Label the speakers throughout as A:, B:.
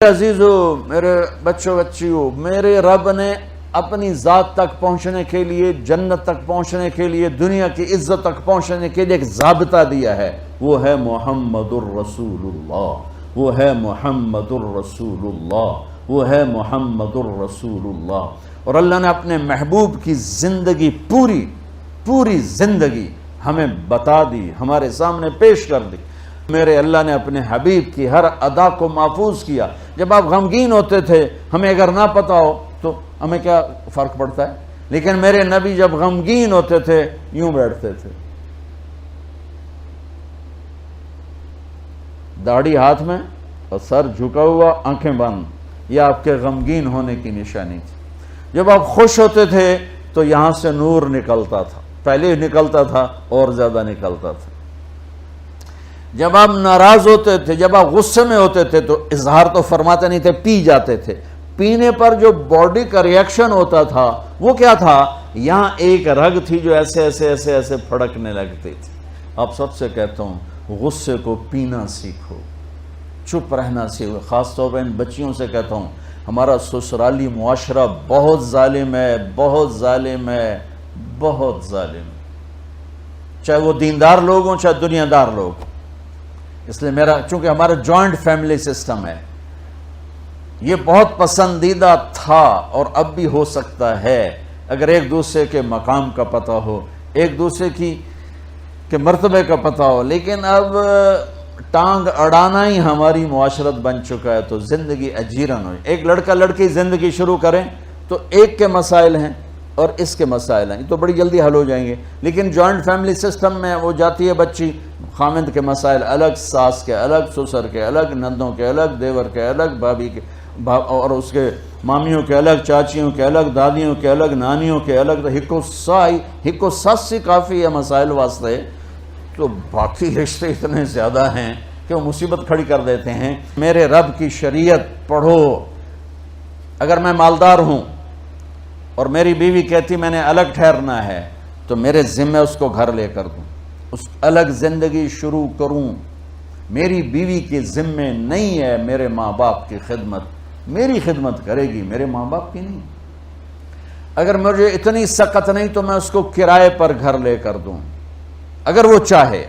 A: عزیزو، میرے بچوں بچیوں، میرے رب نے اپنی ذات تک پہنچنے کے لیے، جنت تک پہنچنے کے لیے، دنیا کی عزت تک پہنچنے کے لیے ایک ضابطہ دیا ہے، وہ ہے محمد الرسول اللہ، وہ ہے محمد الرسول اللہ، وہ ہے محمد الرسول اللہ۔ اور اللہ نے اپنے محبوب کی زندگی پوری زندگی ہمیں بتا دی، ہمارے سامنے پیش کر دی۔ میرے اللہ نے اپنے حبیب کی ہر ادا کو محفوظ کیا۔ جب آپ غمگین ہوتے تھے، ہمیں اگر نہ پتا ہو تو ہمیں کیا فرق پڑتا ہے، لیکن میرے نبی جب غمگین ہوتے تھے یوں بیٹھتے تھے، داڑھی ہاتھ میں اور سر جھکا ہوا، آنکھیں بند۔ یہ آپ کے غمگین ہونے کی نشانی تھی۔ جب آپ خوش ہوتے تھے تو یہاں سے نور نکلتا تھا، پہلے ہی نکلتا تھا اور زیادہ نکلتا تھا۔ جب آپ ناراض ہوتے تھے، جب آپ غصے میں ہوتے تھے تو اظہار تو فرماتے نہیں تھے، پی جاتے تھے۔ پینے پر جو باڈی کا ریاکشن ہوتا تھا وہ کیا تھا؟ یہاں ایک رگ تھی جو ایسے ایسے ایسے ایسے پھڑکنے لگتی تھی۔ آپ سب سے کہتا ہوں، غصے کو پینا سیکھو، چپ رہنا سیکھو۔ خاص طور پر ان بچیوں سے کہتا ہوں، ہمارا سسرالی معاشرہ بہت ظالم ہے، بہت ظالم ہے، بہت ظالم ہے، چاہے وہ دیندار لوگ ہوں، چاہے دنیا دار لوگ ہوں۔ اس لیے چونکہ ہمارا جوائنٹ فیملی سسٹم ہے، یہ بہت پسندیدہ تھا اور اب بھی ہو سکتا ہے اگر ایک دوسرے کے مقام کا پتہ ہو، ایک دوسرے کے مرتبے کا پتہ ہو، لیکن اب ٹانگ اڑانا ہی ہماری معاشرت بن چکا ہے، تو زندگی اجیرن ہوئی۔ ایک لڑکا لڑکی زندگی شروع کریں تو ایک کے مسائل ہیں اور اس کے مسائل ہیں، تو بڑی جلدی حل ہو جائیں گے، لیکن جوائنٹ فیملی سسٹم میں وہ جاتی ہے بچی، خامند کے مسائل الگ، ساس کے الگ، سسر کے الگ، نندوں کے الگ، دیور کے الگ، بھابھی کے اور اس کے مامیوں کے الگ، چاچیوں کے الگ، دادیوں کے الگ، نانیوں کے الگ، تو ہکو ساسی کافی ہے مسائل واسطے، تو باقی رشتے اتنے زیادہ ہیں کہ وہ مصیبت کھڑی کر دیتے ہیں۔ میرے رب کی شریعت پڑھو۔ اگر میں مالدار ہوں اور میری بیوی کہتی میں نے الگ ٹھہرنا ہے تو میرے ذمہ اس کو گھر لے کر دوں، اس الگ زندگی شروع کروں۔ میری بیوی کے ذمہ نہیں ہے میرے ماں باپ کی خدمت، میری خدمت کرے گی، میرے ماں باپ کی نہیں۔ اگر مجھے اتنی سخت نہیں تو میں اس کو کرائے پر گھر لے کر دوں اگر وہ چاہے۔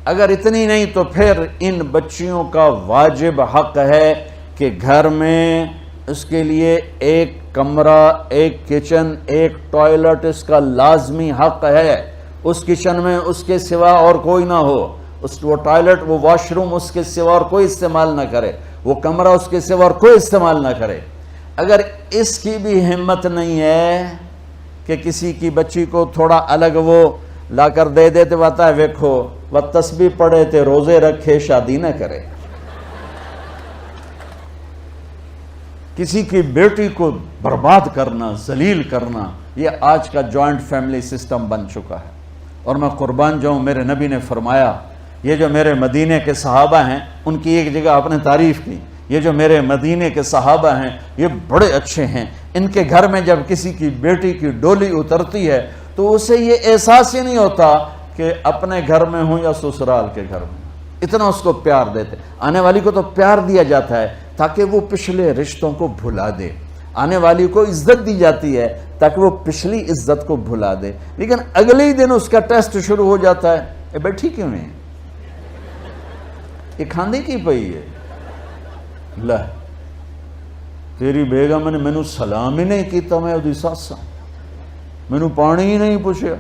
A: اگر اتنی نہیں تو پھر ان بچیوں کا واجب حق ہے کہ گھر میں اس کے لیے ایک کمرہ، ایک کچن، ایک ٹوائلٹ اس کا لازمی حق ہے۔ اس کچن میں اس کے سوا اور کوئی نہ ہو، وہ ٹوائلٹ، وہ واش روم اس کے سوا اور کوئی استعمال نہ کرے، وہ کمرہ اس کے سوا اور کوئی استعمال نہ کرے۔ اگر اس کی بھی ہمت نہیں ہے کہ کسی کی بچی کو تھوڑا الگ وہ لا کر دے دیتے، بتا ہے ویکھو وہ تسبیح پڑھے تے روزے رکھے، شادی نہ کرے۔ کسی کی بیٹی کو برباد کرنا، ذلیل کرنا، یہ آج کا جوائنٹ فیملی سسٹم بن چکا ہے۔ اور میں قربان جاؤں، میرے نبی نے فرمایا، یہ جو میرے مدینے کے صحابہ ہیں، ان کی ایک جگہ آپ نے تعریف کی، یہ جو میرے مدینے کے صحابہ ہیں یہ بڑے اچھے ہیں، ان کے گھر میں جب کسی کی بیٹی کی ڈولی اترتی ہے تو اسے یہ احساس ہی نہیں ہوتا کہ اپنے گھر میں ہوں یا سسرال کے گھر میں، اتنا اس کو پیار دیتے۔ آنے والی کو تو پیار دیا جاتا ہے تاکہ وہ پچھلے رشتوں کو بھلا دے، آنے والی کو عزت دی جاتی ہے تاکہ وہ پچھلی عزت کو بھلا دے، لیکن اگلے ہی دن اس کا ٹیسٹ شروع ہو جاتا ہے، یہ بیٹھی کیوں نہیں، یہ کھاندی کی پئی ہے، لہ تیری بیگم نے مینوں سلام ہی نہیں کیتا، میں اودی ساس ہاں، مینوں پانی ہی نہیں پوچھا۔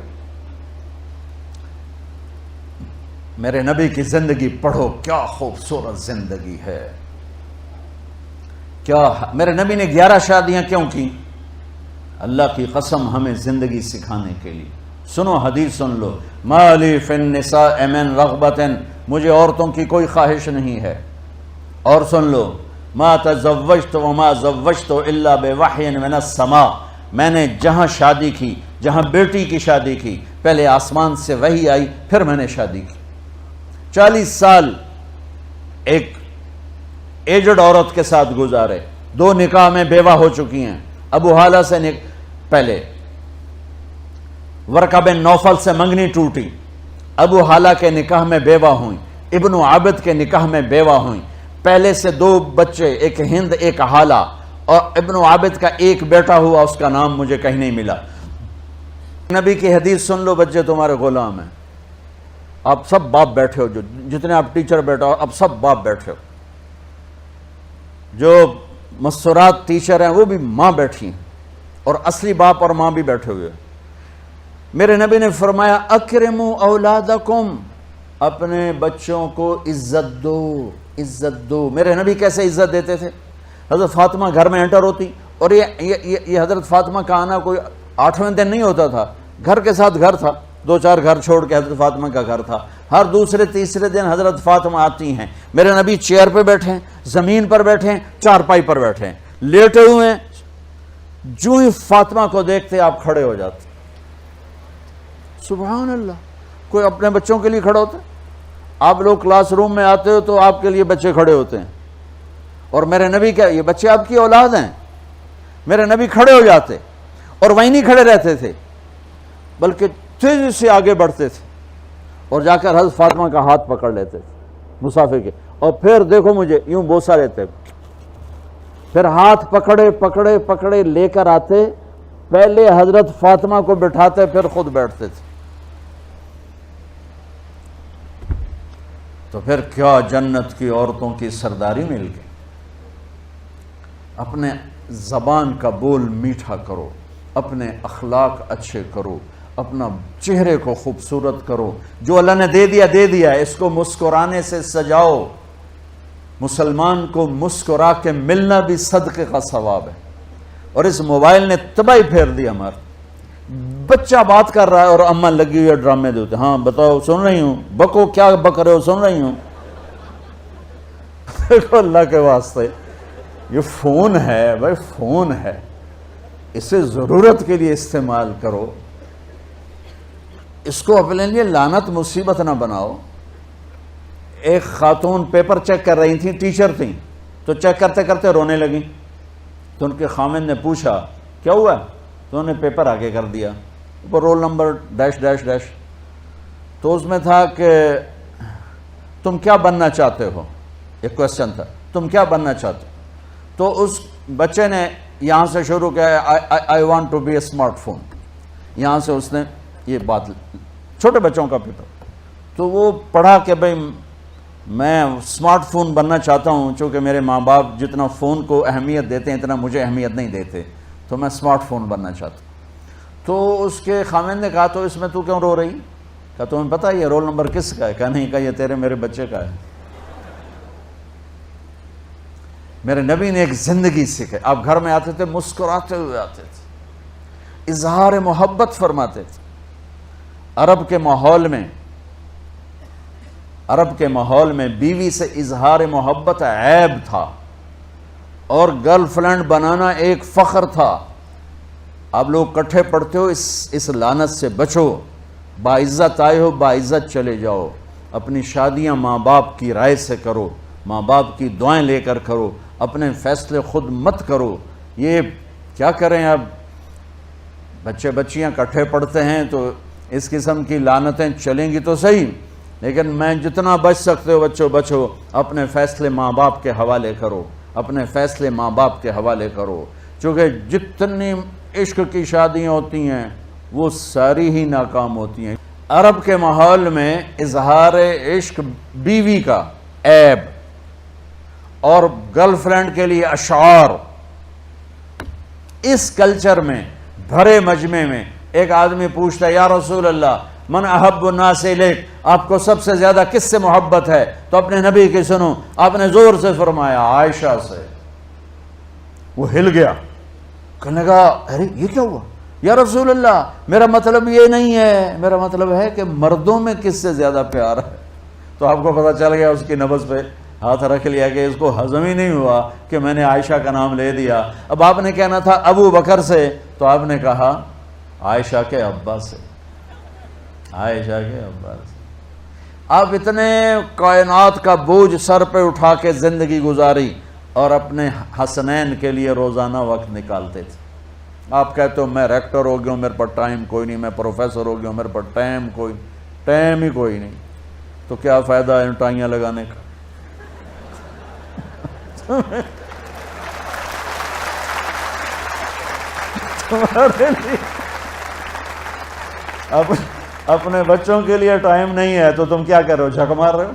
A: میرے نبی کی زندگی پڑھو، کیا خوبصورت زندگی ہے، کیا میرے نبی نے 11 شادیاں کیوں کی؟ اللہ کی قسم ہمیں زندگی سکھانے کے لیے۔ سنو حدیث سن لو، ما لی فی النساء من رغبت، مجھے عورتوں کی کوئی خواہش نہیں ہے۔ اور سن لو، ما تزوجت وما زوجت الا بوحی من السماء، میں نے جہاں شادی کی، جہاں بیٹی کی شادی کی، پہلے آسمان سے وحی آئی، پھر میں نے شادی کی۔ 40 سال ایک ایجڈ عورت کے ساتھ گزارے، 2 نکاح میں بیوہ ہو چکی ہیں۔ ابو حالہ سے پہلے ورقہ بن نوفل سے منگنی ٹوٹی، ابو حالہ کے نکاح میں بیوہ ہوئیں، ابن عابد کے نکاح میں بیوہ ہوئیں، پہلے سے 2 بچے، ایک ہند ایک حالہ، اور ابن عابد کا ایک بیٹا ہوا، اس کا نام مجھے کہیں نہیں ملا۔ نبی کی حدیث سن لو، بچے تمہارے غلام ہیں، آپ سب باپ بیٹھے ہو، جو جتنے آپ ٹیچر بیٹھے ہو اب سب باپ بیٹھے ہو، جو مستورات ٹیچر ہیں وہ بھی ماں بیٹھی ہیں، اور اصلی باپ اور ماں بھی بیٹھے ہوئے ہیں۔ میرے نبی نے فرمایا اکرموا اولادکم، اپنے بچوں کو عزت دو، عزت دو۔ میرے نبی کیسے عزت دیتے تھے؟ حضرت فاطمہ گھر میں انٹر ہوتی، اور یہ حضرت فاطمہ کا آنا کوئی 8ویں دن نہیں ہوتا تھا، گھر کے ساتھ گھر تھا، 2-4 گھر چھوڑ کے حضرت فاطمہ کا گھر تھا، ہر دوسرے تیسرے دن حضرت فاطمہ آتی ہیں، میرے نبی چیئر پہ بیٹھے ہیں، زمین پر بیٹھے ہیں، چارپائی پر بیٹھے ہیں، لیٹے ہوئے ہیں، جو ہی فاطمہ کو دیکھتے آپ کھڑے ہو جاتے۔ سبحان اللہ، کوئی اپنے بچوں کے لیے کھڑا ہوتا ہے؟ آپ لوگ کلاس روم میں آتے ہو تو آپ کے لیے بچے کھڑے ہوتے ہیں، اور میرے نبی کیا، یہ بچے آپ کی اولاد ہیں، میرے نبی کھڑے ہو جاتے، اور وہیں نہیں کھڑے رہتے تھے بلکہ تیزی سے آگے بڑھتے تھے، اور جا کر حضرت فاطمہ کا ہاتھ پکڑ لیتے تھے مسافر کے، اور پھر دیکھو مجھے یوں بوسہ لیتے، پھر ہاتھ پکڑے پکڑے پکڑے لے کر آتے، پہلے حضرت فاطمہ کو بٹھاتے پھر خود بیٹھتے تھے۔ تو پھر کیا جنت کی عورتوں کی سرداری مل گئی۔ اپنے زبان کا بول میٹھا کرو، اپنے اخلاق اچھے کرو، اپنا چہرے کو خوبصورت کرو، جو اللہ نے دے دیا دے دیا، اس کو مسکرانے سے سجاؤ۔ مسلمان کو مسکرا کے ملنا بھی صدقے کا ثواب ہے، اور اس موبائل نے تباہی پھیر دی ہمارا۔ بچہ بات کر رہا ہے اور اماں لگی ہوئی ہے ڈرامے دیتے، ہاں بتاؤ سن رہی ہوں، بکو کیا بک رہے ہو، سن رہی ہوں۔ دیکھو اللہ کے واسطے، یہ فون ہے بھائی، فون ہے، اسے ضرورت کے لیے استعمال کرو، اس کو اپنے لیے لعنت مصیبت نہ بناؤ۔ ایک خاتون پیپر چیک کر رہی تھیں، ٹیچر تھیں، تو چیک کرتے کرتے رونے لگیں، تو ان کے خامند نے پوچھا کیا ہوا، تو انہوں نے پیپر آگے کر دیا، اوپر roll number dash dash dash, تو اس میں تھا کہ تم کیا بننا چاہتے ہو، ایک کویسچن تھا، تم کیا بننا چاہتے ہو؟ تو اس بچے نے یہاں سے شروع کیا، I want to be a smartphone, یہاں سے اس نے یہ بات، چھوٹے بچوں کا پیپر، تو وہ پڑھا کہ بھئی میں اسمارٹ فون بننا چاہتا ہوں، چونکہ میرے ماں باپ جتنا فون کو اہمیت دیتے ہیں اتنا مجھے اہمیت نہیں دیتے، تو میں اسمارٹ فون بننا چاہتا ہوں۔ تو اس کے خامند نے کہا تو اس میں تو کیوں رو رہی؟ کہا تمہیں پتہ ہے یہ رول نمبر کس کا ہے؟ کہا نہیں، کہا یہ تیرے میرے بچے کا ہے۔ میرے نبی نے ایک زندگی سکھائی، آپ گھر میں آتے تھے مسکراتے ہوئے آتے تھے، اظہار محبت فرماتے تھے۔ عرب کے ماحول میں بیوی سے اظہار محبت عیب تھا، اور گرل فرینڈ بنانا ایک فخر تھا۔ آپ لوگ کٹھے پڑھتے ہو، اس لعنت سے بچو، باعزت آئے ہو باعزت چلے جاؤ، اپنی شادیاں ماں باپ کی رائے سے کرو، ماں باپ کی دعائیں لے کر کرو، اپنے فیصلے خود مت کرو۔ یہ کیا کریں، اب بچے بچیاں کٹھے پڑھتے ہیں تو اس قسم کی لعنتیں چلیں گی تو صحیح، لیکن میں جتنا بچ سکتے ہو بچو بچو، اپنے فیصلے ماں باپ کے حوالے کرو، اپنے فیصلے ماں باپ کے حوالے کرو، چونکہ جتنی عشق کی شادیاں ہوتی ہیں وہ ساری ہی ناکام ہوتی ہیں۔ عرب کے ماحول میں اظہار عشق بیوی کا عیب، اور گرل فرینڈ کے لیے اشعار، اس کلچر میں بھرے مجمع میں ایک آدمی پوچھتا ہے یا رسول اللہ من احب الناس الیک، آپ کو سب سے زیادہ کس سے محبت ہے؟ تو اپنے نبی کی سنو، آپ نے زور سے فرمایا عائشہ سے۔ وہ ہل گیا، کہنے لگا ارے یہ کیا ہوا یا رسول اللہ، میرا مطلب یہ نہیں ہے، میرا مطلب ہے کہ مردوں میں کس سے زیادہ پیار ہے۔ تو آپ کو پتہ چل گیا، اس کی نبض پہ ہاتھ رکھ لیا کہ اس کو ہضم ہی نہیں ہوا کہ میں نے عائشہ کا نام لے دیا۔ اب آپ نے کہنا تھا ابو بکر سے، تو آپ نے کہا عائشہ کے ابا سے، عائشہ کے ابا سے۔ آپ اتنے کائنات کا بوجھ سر پہ اٹھا کے زندگی گزاری، اور اپنے حسنین کے لیے روزانہ وقت نکالتے تھے۔ آپ کہتے ہو میں ریکٹر ہو گیا ہوں، میرے پر ٹائم کوئی نہیں، میں پروفیسر ہو گیا ہوں، میرے پر ٹائم ہی کوئی نہیں، تو کیا فائدہ ہے ٹائیاں لگانے کا؟ تمہارے لیے اپنے بچوں کے لیے ٹائم نہیں ہے تو تم کیا کر رہے ہو؟ جھک مار رہے ہو؟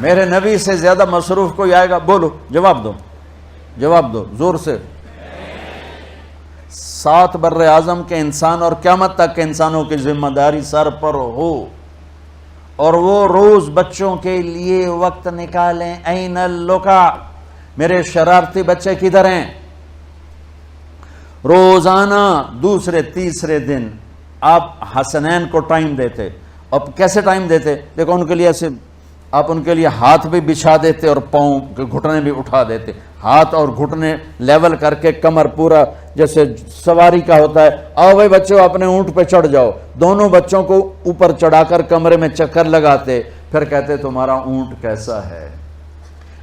A: میرے نبی سے زیادہ مصروف کوئی آئے گا؟ بولو، جواب دو، جواب دو زور سے۔ 7 بر اعظم کے انسان اور قیامت تک کے انسانوں کی ذمہ داری سر پر ہو، اور وہ روز بچوں کے لیے وقت نکالیں۔ این اللقا، میرے شرارتی بچے کدھر ہیں؟ روزانہ دوسرے تیسرے دن آپ حسنین کو ٹائم دیتے۔ اب کیسے ٹائم دیتے؟ دیکھو ان کے لیے ایسے آپ ان کے لیے ہاتھ بھی بچھا دیتے اور پاؤں کے گھٹنے بھی اٹھا دیتے، ہاتھ اور گھٹنے لیول کر کے، کمر پورا جیسے سواری کا ہوتا ہے۔ آؤ بھائی بچوں اپنے اونٹ پہ چڑھ جاؤ، دونوں بچوں کو اوپر چڑھا کر کمرے میں چکر لگاتے، پھر کہتے تمہارا اونٹ کیسا ہے،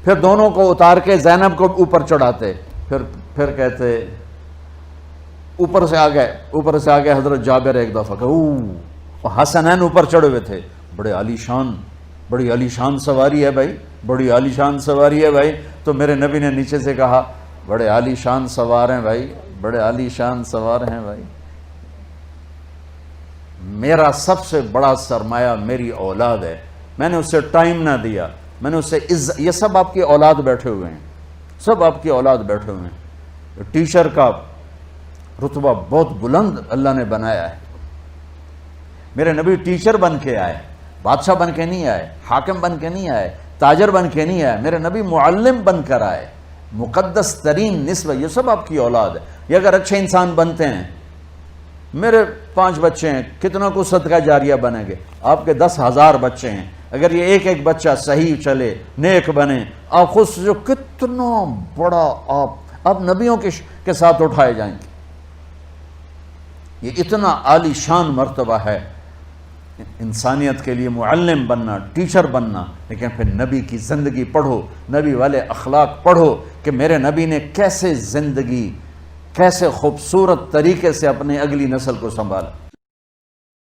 A: پھر دونوں کو اتار کے زینب کو اوپر چڑھاتے، پھر کہتے اوپر سے آ گئے حضرت جابر ایک دفعہ کہ حسنین اوپر چڑھے ہوئے تھے، بڑی عالی شان سواری ہے بھائی، بڑی عالی شان سواری ہے بھائی۔ تو میرے نبی نے نیچے سے کہا بڑے عالی شان سوار ہیں بھائی، بڑے عالی شان سوار ہیں بھائی، میرا سب سے بڑا سرمایہ میری اولاد ہے، میں نے اسے ٹائم نہ دیا، میں نے اسے یہ سب آپ کی اولاد بیٹھے ہوئے ہیں، سب آپ کی اولاد بیٹھے ہوئے ہیں۔ ٹیچر کا رتبہ بہت بلند اللہ نے بنایا ہے۔ میرے نبی ٹیچر بن کے آئے، بادشاہ بن کے نہیں آئے، حاکم بن کے نہیں آئے، تاجر بن کے نہیں آئے، میرے نبی معلم بن کر آئے، مقدس ترین نسبت۔ یہ سب آپ کی اولاد ہے، یہ اگر اچھے انسان بنتے ہیں، میرے 5 بچے ہیں، کتنا کو صدقہ جاریہ بنیں گے؟ آپ کے 10,000 بچے ہیں، اگر یہ ایک بچہ صحیح چلے، نیک بنے، آپ خود سے جو کتنا بڑا آپ نبیوں کے ساتھ اٹھائے جائیں گے۔ یہ اتنا عالی شان مرتبہ ہے انسانیت کے لیے، معلم بننا، ٹیچر بننا۔ لیکن پھر نبی کی زندگی پڑھو، نبی والے اخلاق پڑھو کہ میرے نبی نے کیسے زندگی، کیسے خوبصورت طریقے سے اپنی اگلی نسل کو سنبھالا۔